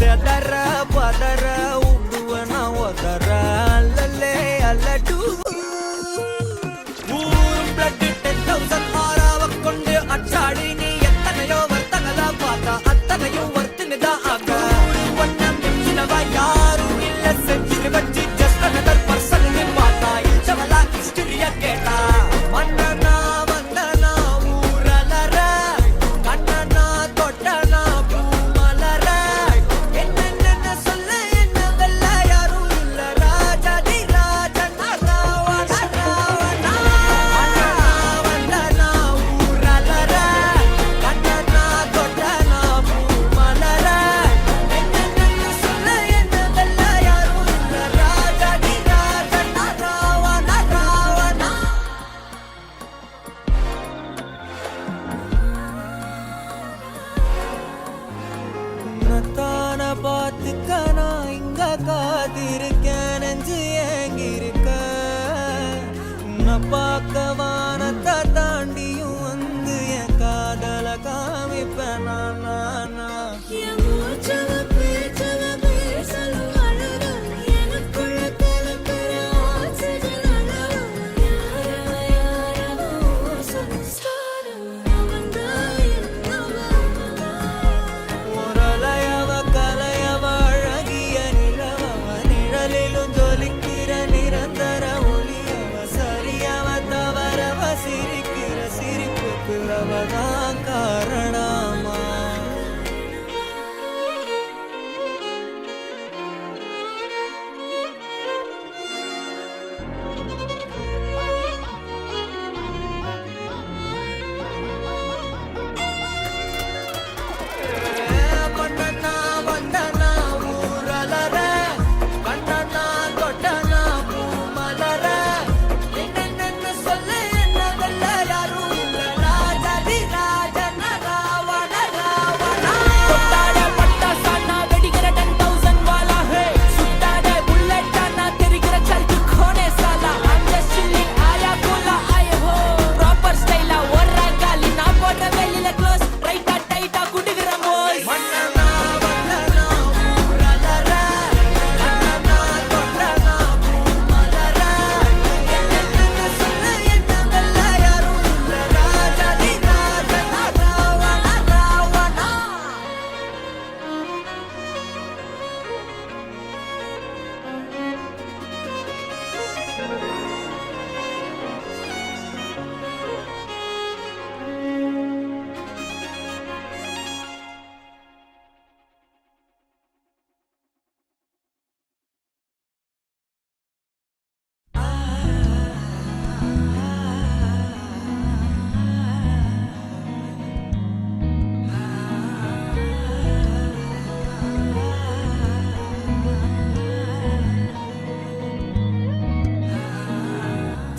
செதற பதற உடுவன ஒதற அல்லலே அல்லடு ஊரும் பிளட் 10,000 ஆறாவ கொண்டு அச்சாடி நீ எத்தனையோ வர்த்தகதா பார்த்தா அத்தனையும் வர்த்தினுதான் ஆக ஒன்னம் மிஞ்சினவா யாரும் இல்ல செஞ்சிரு வச்சு ஜஸ்ட் அனதர் பர்சன் பார்த்தா இச்சவலா ஹிஸ்டரிய கேட்டா மன்னனா வந்தனா ஊரலற கண்ணனா தொட்டனா பூமலற என்ன சொல்ல என்ன வெல்ல யாரும் இல்ல ராஜாதி ராஜனா ராவண ராவணா மன்னனா வந்தனா ஊரலற கண்ணனா தொட்டனா பூமலற என்ன சொல்ல என்ன வெல்ல யாரும் இல்ல ராஜாதி ராஜனா ராவண ராவணா உன்னத்தான பார்த்துக்க நான் இங்க காத்திருக்கேன் நெஞ்சு ஏங்கிருக்க உன்னை பார்க்க வானத்தை தாண்டியும் வந்து என் காதல காமிப்பேன் நான் ஒரலையவ கலையவ அழகிய நிலவவ நிழலிலும் ஜொலிக்கிற நிரந்தர ஒளியவ சரியவ தவறவ சிரிக்கிற சிரிப்புக்கு அவதான் காரணமா மன்னனா வந்தனா ஊரலற கண்ணனா தொட்டனா பூமலற என்ன சொல்ல என்ன வெல்ல யாரும் இல்ல ராஜாதி ராஜன ராவண ராவணா தொட்டாட பட்டாசானா வெடிக்கிற 10,000 வாலா ஹே சுட்டாட புல்லட்டானா தெரிகிற சர்க்கு கோனே சாலா I'm just chilling ஆயா கோலா ஆயே ஹோ ப்ராப்பர் ஸ்டைலா ஒரா காலி நான் போடுற வெளியில க்ளோஸ் ரைட்டா டைட்டா குடுகிற மோஸ் மன்னனா வந்தனா ஊரலற கண்ணனா தொட்டனா பூமலற என்ன சொல்ல என்ன வெல்ல யாரும் இல்ல ராஜாதி ராஜனா ராவண ராவணா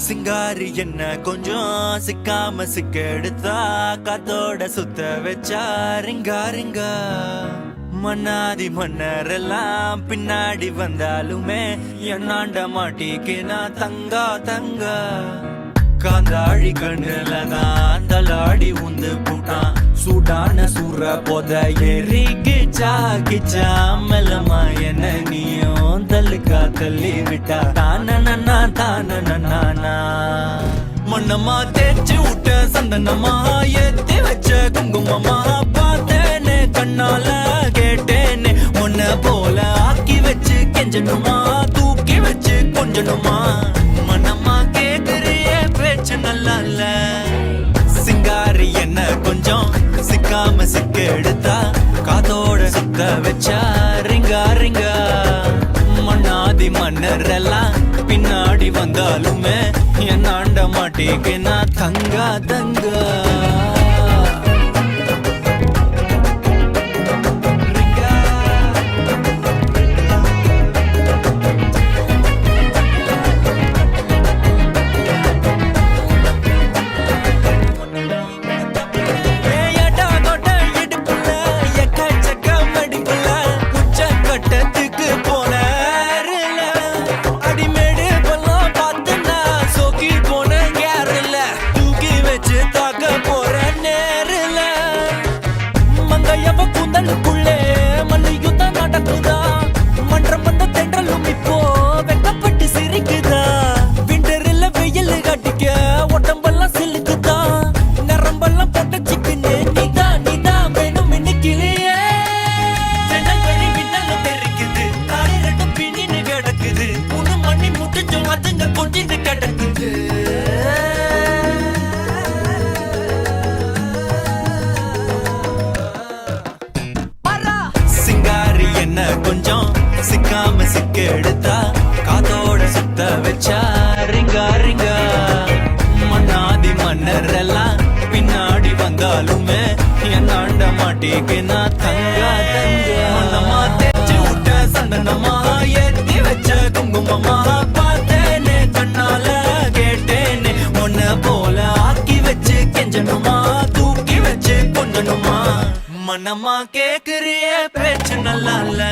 சிங்காரி என்ன கொஞ்சம் சிக்காம சிக்க எடுத்தா காத்தோட சுத்த வச்சா ரிங்கா ரிங்கா மன்னாதி மன்னரெல்லாம் பின்னாடி வந்தாலுமே என்னாண்ட மாட்டிக்கு நான் தங்கா தங்கா காந்தாழி கண்ணுல தான் தலாடி உந்து போட்டான் சூடான சூற போத ஏறி கிச்சா கிச்சா மெல்லமா என்ன நீயும் தள்ளுக்கா தள்ளி விட்டா தானனா தானனா மண்ணம்மா தேய்ச்சி விட்ட சந்தனமா ஏத்தி வச்ச குங்குமமா பார்த்தேனே கண்ணால கேட்டேனே உன்ன போல ஆக்கி வச்சு கெஞ்சணுமா தூக்கி வச்சு கொஞ்சணுமா மண்ணம்மா கேக்குறிய பேச்சு நல்லா இல்ல சிங்காரி என்ன கொஞ்சம் சிக்காம சிக்க எடுத்தா காதோட சுத்த வச்சா ரிங்கா ரிங்கா மண்ணாதி மன்னர் எல்லாம் பின்னாடி வந்தாலுமே என்னாண்ட மாட்டிக்கு நான் தங்கா தங்கா தாக்க போறேன் சிக்க எடுத்தா காத்தோட சுத்த வச்சா ரிங்கா ரிங்கா மன்னாதி மன்னர் எல்லாம் பின்னாடி வந்தாலுமே என்னாண்ட மாட்டேக்கு நான் தங்கா தங்க மன்னமா தேச்சு விட்ட சந்தனமா ஏத்தி வச்ச குங்குமமா பார்த்தேனே கண்ணால கேட்டேனே உன்ன போல ஆக்கி வச்சு கெஞ்சணுமா தூக்கி வச்சு கொஞ்சணுமா மனமா கேக்குறிய பேச்சு நல்லா இல்ல